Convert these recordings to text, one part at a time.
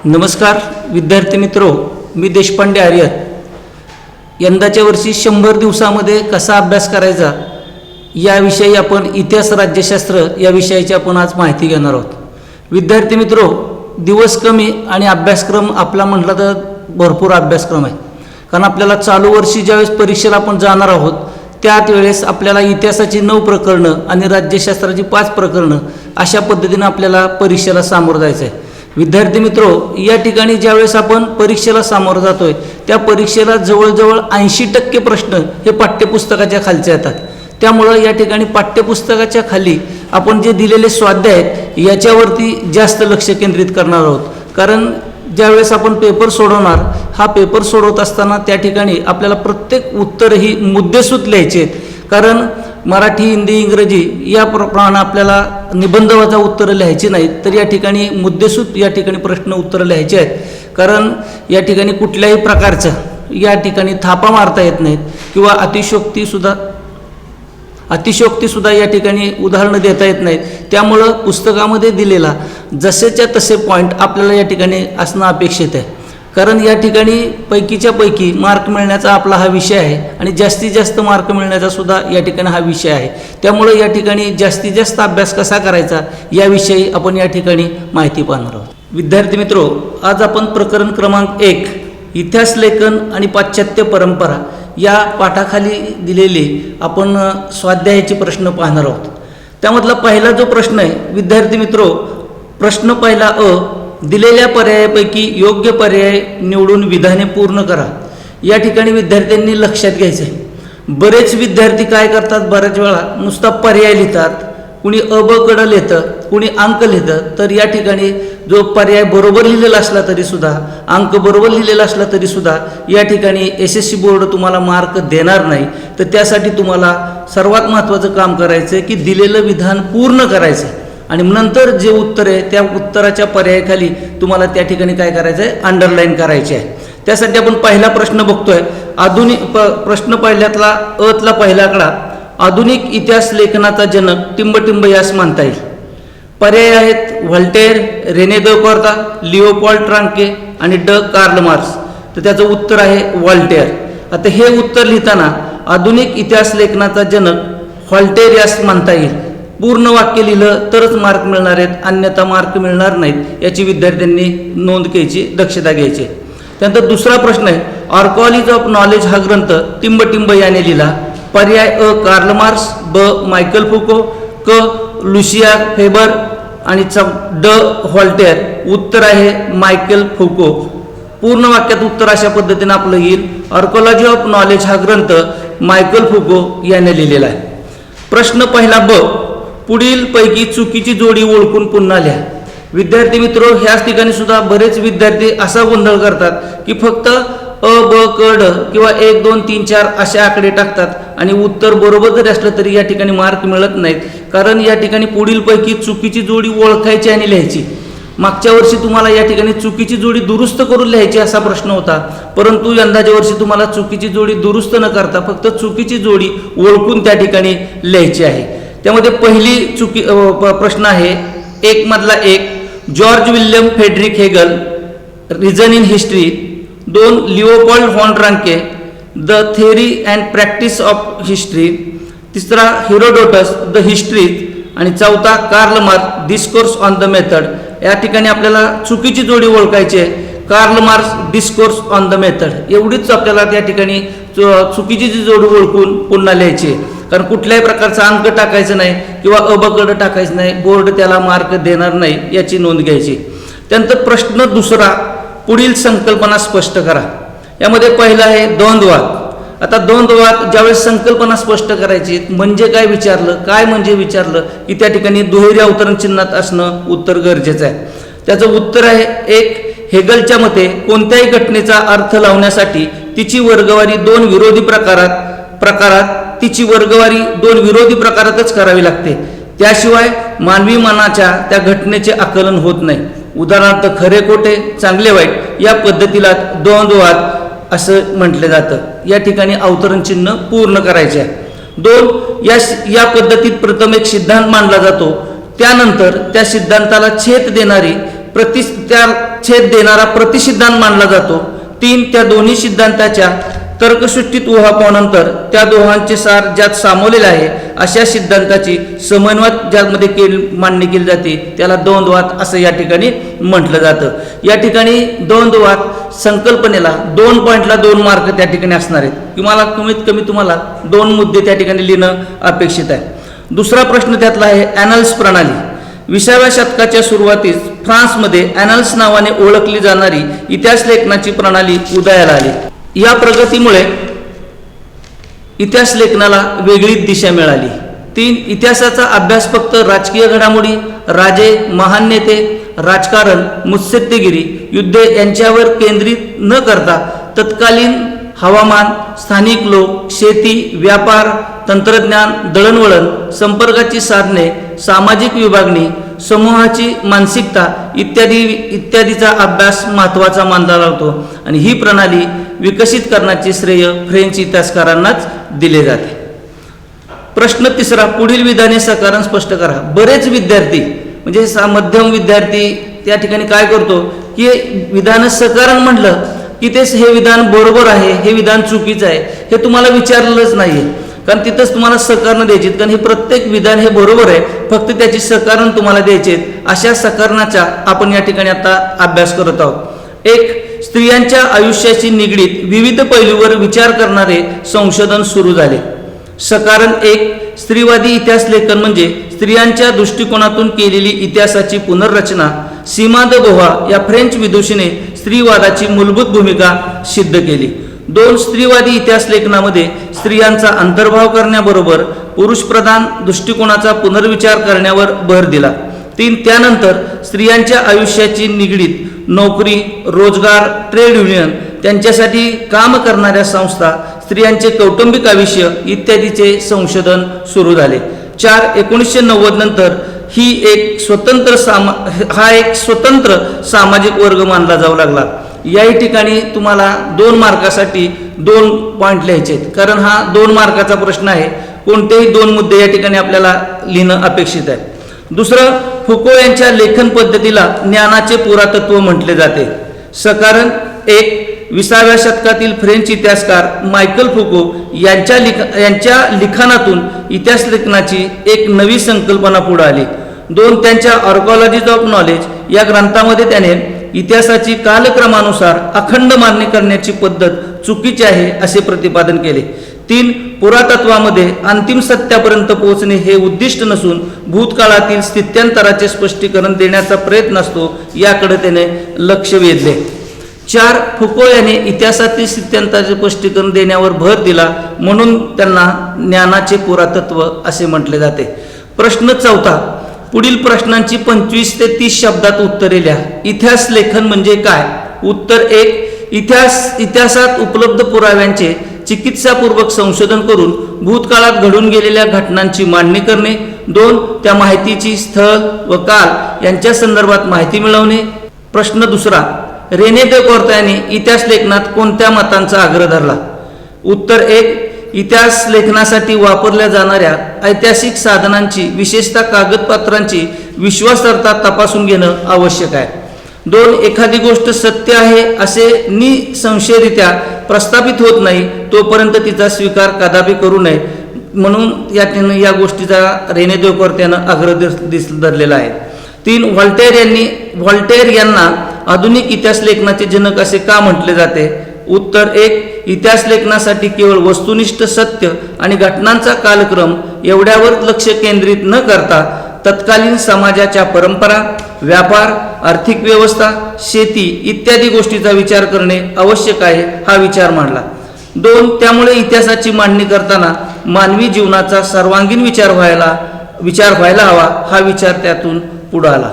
नमस्कार विद्यार्थी मित्रो, मी देशपांडे आर्यन. यंदाच्या वर्षी 100 दिवसामध्ये कसा अभ्यास करायचा याविषयी आपण इतिहास राज्यशास्त्र या विषयाची आपण आज माहिती घेणार आहोत. विद्यार्थी मित्रो, दिवस कमी आणि अभ्यासक्रम आपला म्हटला तर भरपूर अभ्यासक्रम आहे. कारण आपल्याला चालू वर्षी ज्यावेळेस परीक्षेला आपण जाणार आहोत त्याच वेळेस आपल्याला इतिहासाची 9 प्रकरणं आणि राज्यशास्त्राची 5 प्रकरणं अशा पद्धतीनं आपल्याला परीक्षेला सामोरं जायचं आहे. विद्यार्थी मित्रो, या ठिकाणी ज्यावेळेस आपण परीक्षेला सामोरं जातोय त्या परीक्षेला जवळजवळ 80% प्रश्न हे पाठ्यपुस्तकाच्या खालचे येतात. त्यामुळं या ठिकाणी पाठ्यपुस्तकाच्या खाली आपण जे दिलेले स्वाध्याय आहेत याच्यावरती जास्त लक्ष केंद्रित करणार आहोत. कारण ज्यावेळेस आपण पेपर सोडवणार, हा पेपर सोडवत असताना त्या ठिकाणी आपल्याला प्रत्येक उत्तर ही मुद्देसूद लिहायचे आहेत. कारण मराठी, हिंदी, इंग्रजी या प्रमाणे आपल्याला निबंधवाचा उत्तरं लिहायची नाहीत, तर या ठिकाणी मुद्देसूद या ठिकाणी प्रश्न उत्तरं लिहायचे आहेत. कारण या ठिकाणी कुठल्याही प्रकारचं या ठिकाणी थापा मारता येत नाहीत किंवा अतिशयोक्तीसुद्धा या ठिकाणी उदाहरणं देता येत नाहीत. त्यामुळं पुस्तकामध्ये दिलेला जसेच्या तसे पॉईंट आपल्याला या ठिकाणी असणं अपेक्षित आहे. कारण या ठिकाणी पैकीच्या पैकी मार्क मिळण्याचा आपला हा विषय आहे आणि जास्तीत जास्त मार्क मिळण्याचा सुद्धा या ठिकाणी हा विषय आहे. त्यामुळं या ठिकाणी जास्तीत जास्त अभ्यास कसा करायचा याविषयी आपण या ठिकाणी माहिती पाहणार आहोत. विद्यार्थी मित्रो, आज आपण प्रकरण क्रमांक 1 इतिहास लेखन आणि पाश्चात्य परंपरा या पाठाखाली दिलेले आपण स्वाध्यायाचे प्रश्न पाहणार आहोत. त्यामधला पहिला जो प्रश्न आहे विद्यार्थी मित्रो, प्रश्न पहिला दिलेल्या पर्यायापैकी योग्य पर्याय निवडून विधाने पूर्ण करा. या ठिकाणी विद्यार्थ्यांनी लक्षात घ्यायचं आहे. बरेच विद्यार्थी काय करतात, बऱ्याच वेळा नुसता पर्याय लिहितात, कुणी अ ब कडं लिहितं, कुणी अंक लिहितं. तर या ठिकाणी जो पर्याय बरोबर लिहिलेला असला तरीसुद्धा, अंक बरोबर लिहिलेला असला तरीसुद्धा या ठिकाणी SSC बोर्ड तुम्हाला मार्क देणार नाही. तर त्यासाठी तुम्हाला सर्वात महत्त्वाचं काम करायचं आहे की दिलेलं विधान पूर्ण करायचं आहे आणि नंतर जे उत्तर आहे त्या उत्तराच्या पर्यायाखाली तुम्हाला त्या ठिकाणी काय करायचं आहे, अंडरलाईन करायचे आहे. त्यासाठी आपण पहिला प्रश्न बघतोय. प्रश्न पहिल्यातला अतला पहिला आकडा, आधुनिक इतिहास लेखनाचा जनक टिंबटिंब यास मानता येईल. पर्याय आहेत व्हॉल्टेअर, रेने देकोर्ता, लिओपोल्ड ट्रांके आणि कार्ल मार्क्स. तर त्याचं उत्तर आहे व्हॉल्टेअर. आता हे उत्तर लिहिताना आधुनिक इतिहास लेखनाचा जनक व्हॉल्टेअर यास मानता येईल पूर्ण वाक्य लिहिलं तरच मार्क मिळणार आहेत, अन्यथा मार्क मिळणार नाहीत. याची विद्यार्थ्यांनी नोंद घ्यायची, दक्षता घ्यायची. त्यानंतर दुसरा प्रश्न आहे आर्कॉलॉजी ऑफ नॉलेज हा ग्रंथ टिंबटिंब याने लिहिला. पर्याय अ कार्ल मार्क्स, ब मायकल फुको, क लुसिया फेबर आणि ड व्हॉल्टेअर. उत्तर आहे मायकल फुको. पूर्ण वाक्यात उत्तर अशा पद्धतीने आपलं येईल. आर्कॉलॉजी ऑफ नॉलेज हा ग्रंथ मायकल फुको याने लिहिलेला आहे. प्रश्न पहिला ब, पुढील पैकी चुकीची जोडी ओळखून पुन्हा लिहा. विद्यार्थी मित्रो, ह्याच ठिकाणी सुद्धा बरेच विद्यार्थी असा गोंधळ करतात की फक्त अ ब क ड किंवा 1 2 3 4 असे आकडे टाकतात आणि उत्तर बरोबर जरी असलं तरी या ठिकाणी मार्क मिळत नाहीत. कारण या ठिकाणी पुढील पैकी चुकीची जोडी ओळखायची आणि लिहायची. मागच्या वर्षी तुम्हाला या ठिकाणी चुकीची जोडी दुरुस्त करून लिहायची असा प्रश्न होता, परंतु यंदाच्या वर्षी तुम्हाला चुकीची जोडी दुरुस्त न करता फक्त चुकीची जोडी ओळखून त्या ठिकाणी लिहायची आहे. त्यामध्ये पहिली प्रश्न आहे 1 मधला 1, George William Friedrich Hegel, Reason in History. 2 Leopold von Ranke, The Theory and Practice of History. तिसरा हेरोडोटस, द हिस्ट्रीज. आणि चौथा Karl Marx, Discourse on the Method. या ठिकाणी आपल्याला चुकीची जोडी ओळखायची आहे. Karl Marx, Discourse on the Method. एवढीच आपल्याला त्या ठिकाणी चुकीची जी जोडी ओळखून पुन्हा लिहायची आहे. कारण कुठल्याही प्रकारचा अंक टाकायचं नाही किंवा अबकड टाकायचं नाही, बोर्ड त्याला मार्क देणार नाही, याची नोंद घ्यायची. त्यानंतर प्रश्न दुसरा, पुढील संकल्पना स्पष्ट करा. यामध्ये पहिला आहे द्वंद्ववाद. आता द्वंद्ववाद ज्यावेळेस संकल्पना स्पष्ट करायची म्हणजे काय विचारलं, काय म्हणजे विचारलं की त्या ठिकाणी दुहेरी अवतरण चिन्हात असणं उत्तर गरजेचं आहे. त्याचं उत्तर आहे 1, हेगलच्या मते कोणत्याही घटनेचा अर्थ लावण्यासाठी तिची वर्गवारी 2 विरोधी प्रकारात तिची वर्गवारी 2 विरोधी प्रकारातच करावी लागते. त्याशिवाय मानवी मनाच्या त्या घटनेचे आकलन होत नाही. उदाहरणार्थ खरे खोटे, चांगले वाईट या पद्धतीला द्वंद्ववाद असं म्हटलं जातं. या ठिकाणी अवतरण चिन्ह पूर्ण करायचे आहे. 2, या पद्धतीत प्रथम एक सिद्धांत मांडला जातो, त्यानंतर त्या सिद्धांताला छेद देणारी त्या छेद देणारा प्रतिसिद्धांत मानला जातो. 3 त्या दोन्ही सिद्धांताच्या तर्कसृष्टीत उहापोहानंतर त्या दोहांचे सार ज्यात सामावलेले आहे अशा सिद्धांताची समन्वयात ज्यामध्ये मांडणी केली जाते त्याला द्वंद्ववाद असं या ठिकाणी म्हटलं जातं. या ठिकाणी द्वंद्ववाद संकल्पनेला 2 पॉईंटला 2 मार्क त्या ठिकाणी असणार आहेत, किंवा कमीत कमी तुम्हाला 2 मुद्दे त्या ठिकाणी लिहिणं अपेक्षित आहे. दुसरा प्रश्न त्यातला आहे ॲनल्स प्रणाली. 20व्या शतकाच्या सुरुवातीस फ्रान्समध्ये ॲनल्स नावाने ओळखली जाणारी इतिहास लेखनाची प्रणाली उदयाला आली. या प्रगतीमुळे इतिहास लेखनाला वेगळीच दिशा मिळाली. 3 इतिहासाचा अभ्यास फक्त राजकीय घडामोडी, राजे, महान नेते, राजकारण, मुत्सद्देगिरी, युद्धे यांच्यावर केंद्रित न करता तत्कालीन हवामान, स्थानिक लोक, शेती, व्यापार, तंत्रज्ञान, दळणवळण, संपर्काची साधने, सामाजिक विभागणी, समूहाची मानसिकता इत्यादीचा अभ्यास महत्त्वाचा मानला जातो. आणि ही प्रणाली विकसित करण्याचे श्रेय फ्रेंच इतिहासकारांनाच दिले जाते. प्रश्न तिसरा, पुढील विधाने सकारण स्पष्ट करा. बरेच विद्यार्थी म्हणजे मध्यम विद्यार्थी त्या ठिकाणी काय करतो की विधान सकारण म्हटलं की हे विधान बरोबर आहे, हे विधान चुकीचं आहे हे तुम्हाला विचारलेलंच नाहीये, कारण तिथंच तुम्हाला सकारणं द्यायची. कारण हे प्रत्येक विधान हे बरोबर आहे, फक्त त्याची सकारण तुम्हाला द्यायचे. अशा सकारणाचा आपण या ठिकाणी आता अभ्यास करत आहोत. 1. स्त्रियांच्या आयुष्याशी निगडीत विविध पैलूवर विचार करणारे संशोधन सुरू झाले. सकारण 1. स्त्रीवादी इतिहास लेखन म्हणजे स्त्रियांच्या दृष्टिकोनातून केलेली इतिहासाची पुनर्रचना. सीमा द बोव्हार या फ्रेंच विदुषीने स्त्रीवादाची मूलभूत भूमिका सिद्ध केली. 2. स्त्रीवादी इतिहास लेखनामध्ये स्त्रियांचा अंतर्भाव करण्याबरोबर पुरुषप्रधान दृष्टिकोनाचा पुनर्विचार करण्यावर भर दिला. 3. त्यानंतर स्त्रियांच्या आयुष्याची निगडीत नोकरी, रोजगार, ट्रेड युनियन, त्यांच्यासाठी काम करणाऱ्या संस्था, स्त्रियांचे कौटुंबिक आयुष्य इत्यादीचे संशोधन सुरू झाले. 4. 1990 नंतर एक स्वतंत्र सामाजिक वर्ग मानला जाऊ लागला. या ठिकाणी तुम्हाला 2 मार्कासाठी 2 पॉईंट लिहायचे आहेत, कारण हा 2 मार्काचा प्रश्न आहे. कोणतेही 2 मुद्दे या ठिकाणी आपल्याला लिहिणं अपेक्षित आहे. दुसरं, फुको यांच्या लेखन पद्धतीला ज्ञानाचे पुरातत्व म्हटले जाते. सकारण 1. 20व्या शतकातील फ्रेंच इतिहासकार मायकल फुको यांच्या लिखाणातून इतिहास लेखनाची एक नवी संकल्पना पुढे आली. 2. त्यांच्या आर्कॉलॉजीज ऑफ नॉलेज या ग्रंथामध्ये त्याने इतिहासाची कालक्रमानुसार अखंड मांडणी करण्याची पद्धत चुकीची आहे असे प्रतिपादन केले. 3. पुरातत्वामध्ये अंतिम सत्यापर्यंत पोहोचणे हे उद्दिष्ट नसून भूतकाळातील स्थित्यंतराचे स्पष्टीकरण देण्याचा प्रयत्न असतो याकडे त्याने लक्ष वेधले. 4. फुको याने इतिहासातील स्थित्यंतराचे स्पष्टीकरण देण्यावर भर दिला, म्हणून त्यांना ज्ञानाचे पुरातत्व असे म्हटले जाते. प्रश्न 4. पुढील प्रश्नांची 25 ते 30 शब्दात उत्तरे लिहा. इतिहास लेखन म्हणजे काय? उत्तर 1. इतिहासात उपलब्ध पुराव्यांचे चिकित्सापूर्वक संशोधन करून भूतकाळात घडून गेलेल्या घटनांची मांडणी करणे. 2. त्या माहितीची स्थळ व काल यांच्या संदर्भात माहिती मिळवणे. प्रश्न 2. रेने दे कॉर्ताने इतिहास लेखनात कोणत्या मतांचा आग्रह धरला? उत्तर 1. इतिहास लेखनासाठी वापरल्या जाणाऱ्या ऐतिहासिक साधनांची, विशेषतः कागदपत्रांची विश्वासार्हता तपासून घेणं आवश्यक आहे. 2. एखादी गोष्ट सत्य आहे असे निसंशयरित्या प्रस्थापित होत नाही तोपर्यंत तिचा स्वीकार कदापि करू नये, म्हणून या गोष्टीचा रेने दे कॉर्तानं आग्रह धरलेला आहे. 3. व्हॉल्टेर यांना आधुनिक इतिहास लेखनाचे जनक असे का म्हटले जाते? उत्तर 1. इतिहास लेखनासाठी केवळ वस्तुनिष्ठ सत्य आणि घटनांचा कालक्रम एवढ्यावर लक्ष केंद्रित न करता तत्कालीन समाजाच्या परंपरा, व्यापार, आर्थिक व्यवस्था, शेती इत्यादी गोष्टीचा विचार करणे आवश्यक आहे हा विचार मांडला. 2. त्यामुळे इतिहासाची मांडणी करताना मानवी जीवनाचा सर्वांगीण विचार व्हायला हवा हा विचार त्यातून पुढे आला.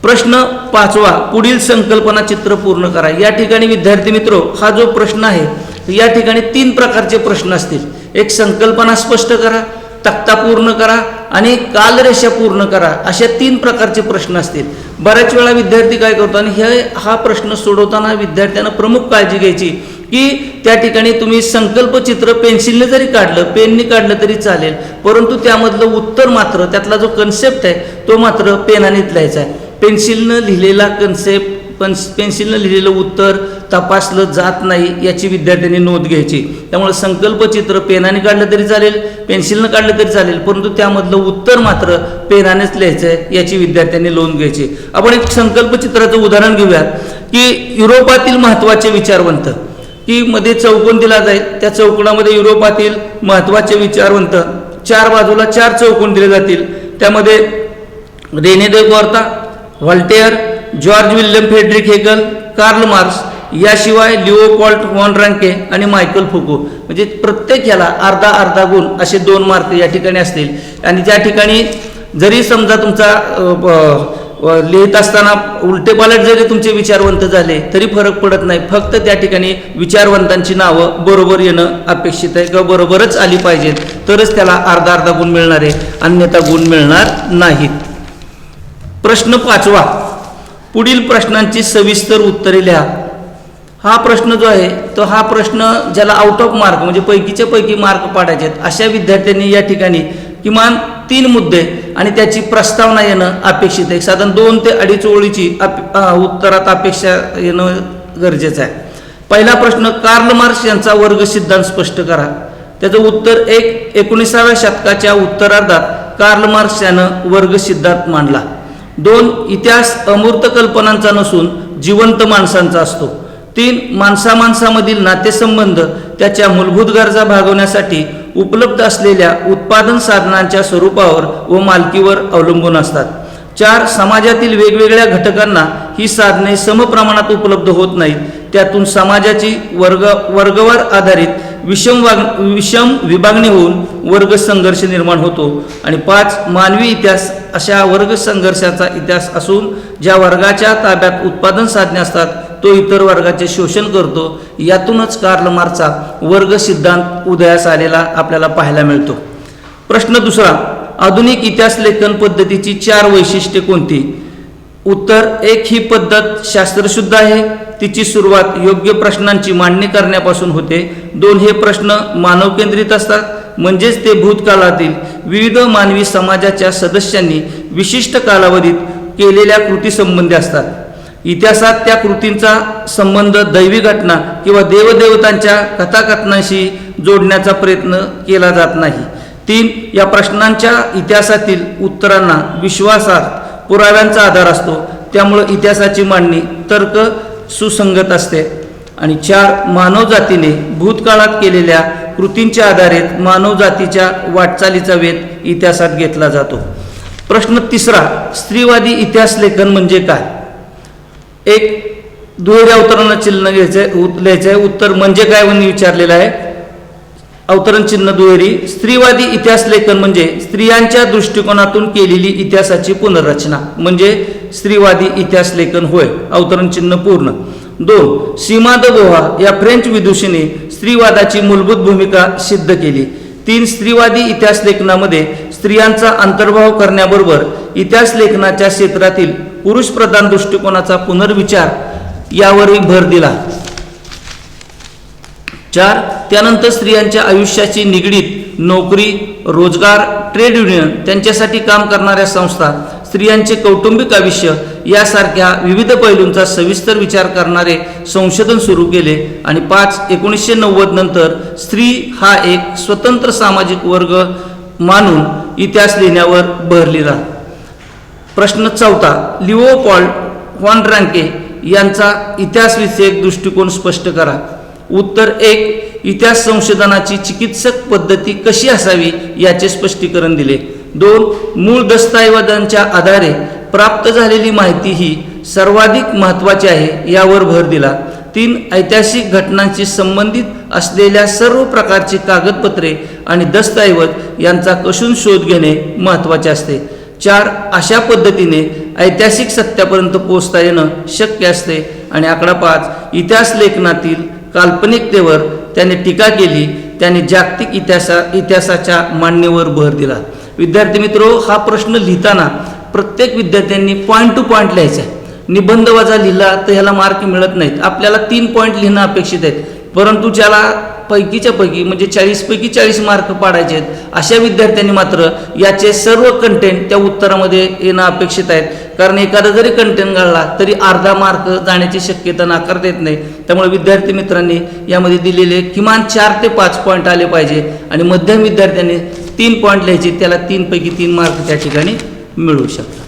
प्रश्न 5. पुढील संकल्पना चित्र पूर्ण करा. या ठिकाणी विद्यार्थी मित्रो, हा जो प्रश्न आहे या ठिकाणी 3 प्रकारचे प्रश्न असतील. एक, संकल्पना स्पष्ट करा, तक्ता पूर्ण करा आणि कालरेषा पूर्ण करा, अशा 3 प्रकारचे प्रश्न असतील. बऱ्याच वेळा विद्यार्थी काय करतो आणि हा प्रश्न सोडवताना विद्यार्थ्यांना प्रमुख काळजी घ्यायची की त्या ठिकाणी तुम्ही संकल्पचित्र पेन्सिलने जरी काढलं, पेनने काढलं तरी चालेल, परंतु त्यामधलं उत्तर मात्र, त्यातला जो कन्सेप्ट आहे तो मात्र पेनानेच लिहायचा आहे. पेन्सिलनं लिहिलेला कन्सेप्ट पेन्सिलनं लिहिलेलं उत्तर तपासलं जात नाही याची विद्यार्थ्यांनी नोंद घ्यायची. त्यामुळे संकल्पचित्र पेनाने काढलं तरी चालेल, पेन्सिलनं काढलं तरी चालेल, परंतु त्यामधलं उत्तर मात्र पेनानेच लिहायचं आहे याची विद्यार्थ्यांनी नोंद घ्यायची. आपण एक संकल्पचित्राचं उदाहरण घेऊयात की युरोपातील महत्त्वाचे विचारवंत, की मध्ये चौकोन दिला जाईल, त्या चौकोनामध्ये युरोपातील महत्त्वाचे विचारवंत 4 बाजूला 4 चौकोन दिले जातील. त्यामध्ये René Descartes, Voltaire, George William Friedrich Hegel, Karl Marx, याशिवाय लिओपोल्ड वॉन रँके आणि मायकल फुको. म्हणजे प्रत्येक ह्याला अर्धा अर्धा गुण असे 2 मार्क या ठिकाणी असतील. आणि त्या ठिकाणी जरी समजा तुमचा लिहित असताना उलटेपालट जरी तुमचे विचारवंत झाले तरी फरक पडत नाही. फक्त त्या ठिकाणी विचारवंतांची नावं बरोबर येणं अपेक्षित आहे किंवा बरोबरच आली पाहिजेत, तरच त्याला अर्धा अर्धा गुण मिळणार आहे, अन्यथा गुण मिळणार नाहीत. प्रश्न 5वा, पुढील प्रश्नांची सविस्तर उत्तरे लिहा. हा प्रश्न जो आहे तो हा प्रश्न ज्याला आउट ऑफ मार्क म्हणजे पैकीच्या पैकी मार्क पाडायचे आहेत अशा विद्यार्थ्यांनी या ठिकाणी किमान 3 मुद्दे आणि त्याची प्रस्तावना येणं अपेक्षित आहे. साधारण 2 ते 2.5 ओळीची उत्तरात अपेक्षा येणं गरजेचं आहे. पहिला प्रश्न, कार्ल मार्क्स यांचा वर्ग सिद्धांत स्पष्ट करा. त्याचं उत्तर 19व्या शतकाच्या उत्तरार्धात कार्ल मार्क्स यानं वर्ग सिद्धांत मांडला. 2, इतिहास अमूर्त कल्पनांचा नसून जिवंत माणसांचा असतो. 3, माणसामाणसामधील नातेसंबंध त्याच्या मूलभूत गरजा भागवण्यासाठी उपलब्ध असलेल्या उत्पादन साधनांच्या स्वरूपावर व मालकीवर अवलंबून असतात. 4, समाजातील वेगवेगळ्या घटकांना ही साधने समप्रमाणात उपलब्ध होत नाहीत. त्यातून समाजाची वर्गवार आधारित विषम विभागणी होऊन वर्ग संघर्ष निर्माण होतो. आणि 5, मानवी इतिहास अशा वर्ग संघर्षाचा इतिहास असून ज्या वर्गाच्या ताब्यात उत्पादन साधने असतात तो इतर वर्गाचे शोषण करतो. यातूनच कार्ल मार्क्सचा वर्ग सिद्धांत उदयास आलेला आपल्याला पाहायला मिळतो. प्रश्न 2, आधुनिक इतिहास लेखन पद्धतीची 4 वैशिष्ट्ये कोणती? उत्तर 1, ही पद्धत शास्त्रशुद्ध आहे. तिची सुरुवात योग्य प्रश्नांची मांडणी करण्यापासून होते. 2, हे प्रश्न मानव केंद्रित असतात, म्हणजेच ते भूतकाळातील विविध मानवी समाजाच्या सदस्यांनी विशिष्ट कालावधीत केलेल्या कृतीसंबंधी असतात. इतिहासात त्या कृतींचा संबंध दैवी घटना किंवा देवदेवतांच्या कथाकथनाशी जोडण्याचा प्रयत्न केला जात नाही. 3, या प्रश्नांच्या इतिहासातील उत्तरांना विश्वासार्ह पुराव्यांचा आधार असतो, त्यामुळे इतिहासाची मांडणी तर्क सुसंगत असते. आणि 4, मानवजातीने भूतकाळात केलेल्या कृतींच्या आधारे मानवजातीच्या वाटचालीचा वेध इतिहासात घेतला जातो. प्रश्न 3, स्त्रीवादी इतिहास लेखन म्हणजे काय? 1, दुहेरी अवतरण चिन्ह लिहायचं आहे. उत्तर म्हणजे काय म्हणून विचारलेलं आहे. अवतरण चिन्ह दुहेरी. स्त्रीवादी इतिहास लेखन म्हणजे स्त्रियांच्या दृष्टिकोनातून केलेली इतिहासाची पुनर्रचना म्हणजे स्त्रीवादी इतिहास लेखन होय. अवतरण चिन्ह पूर्ण. 2, सीमा द बोहा या फ्रेंच विदुषीने स्त्रीवादाची मूलभूत भूमिका सिद्ध केली. 3, स्त्रीवादी इतिहास लेखनामध्ये स्त्रियांचा अंतर्भाव करण्याबरोबर इतिहास लेखनाच्या क्षेत्रातील पुरुषप्रधान दृष्टिकोनाचा पुनर्विचार यावरही भर दिला. 4, त्यानंतर स्त्रियांच्या आयुष्याची निगडीत नोकरी, रोजगार, ट्रेड युनियन, त्यांच्यासाठी काम करणाऱ्या संस्था, स्त्रियांचे कौटुंबिक आयुष्य यासारख्या विविध पैलूंचा सविस्तर विचार करणारे संशोधन सुरू केले. आणि 5, 1990 नंतर स्त्री हा एक स्वतंत्र सामाजिक वर्ग मानून इतिहास लिहिण्यावर भर दिला. प्रश्न 4, लिओपोल्ड वॉन रँके यांचा इतिहासविषयक दृष्टिकोन स्पष्ट करा. उत्तर 1, इतिहास संशोधनाची चिकित्सक पद्धती कशी असावी याचे स्पष्टीकरण दिले. 2, मूळ दस्तऐवजांच्या आधारे प्राप्त झालेली माहिती ही सर्वाधिक महत्त्वाची आहे यावर भर दिला. 3, ऐतिहासिक घटनांशी संबंधित असलेल्या सर्व प्रकारची कागदपत्रे आणि दस्तऐवज यांचा कसून शोध घेणे महत्त्वाचे असते. 4, अशा पद्धतीने ऐतिहासिक सत्यापर्यंत पोहोचता येणं शक्य असते. आणि आकडा 5, इतिहास लेखनातील काल्पनिकतेवर त्याने टीका केली. त्याने जागतिक इतिहासाच्या मांडणीवर भर दिला. विद्यार्थी मित्रो, हा प्रश्न लिहिताना प्रत्येक विद्यार्थ्यांनी पॉईंट टू पॉईंट लिहायचा आहे. निबंध वजा लिहिला तर ह्याला मार्क मिळत नाहीत. आपल्याला 3 पॉईंट लिहिणं अपेक्षित आहेत, परंतु ज्याला पैकीच्या पैकी म्हणजे 40 पैकी 40 मार्क पाडायचे आहेत, अशा विद्यार्थ्यांनी मात्र याचे सर्व कंटेंट त्या उत्तरामध्ये येणं अपेक्षित आहेत. कारण एखादा जरी कंटेंट घालला तरी अर्धा मार्क जाण्याची शक्यता नाकारता येत नाही. त्यामुळे विद्यार्थी मित्रांनी यामध्ये दिलेले किमान 4 ते 5 पॉईंट आले पाहिजे आणि मध्यम विद्यार्थ्यांनी 3 पॉईंट लिहायचे, त्याला 3 पैकी 3 मार्क त्या ठिकाणी मिळू शकतात.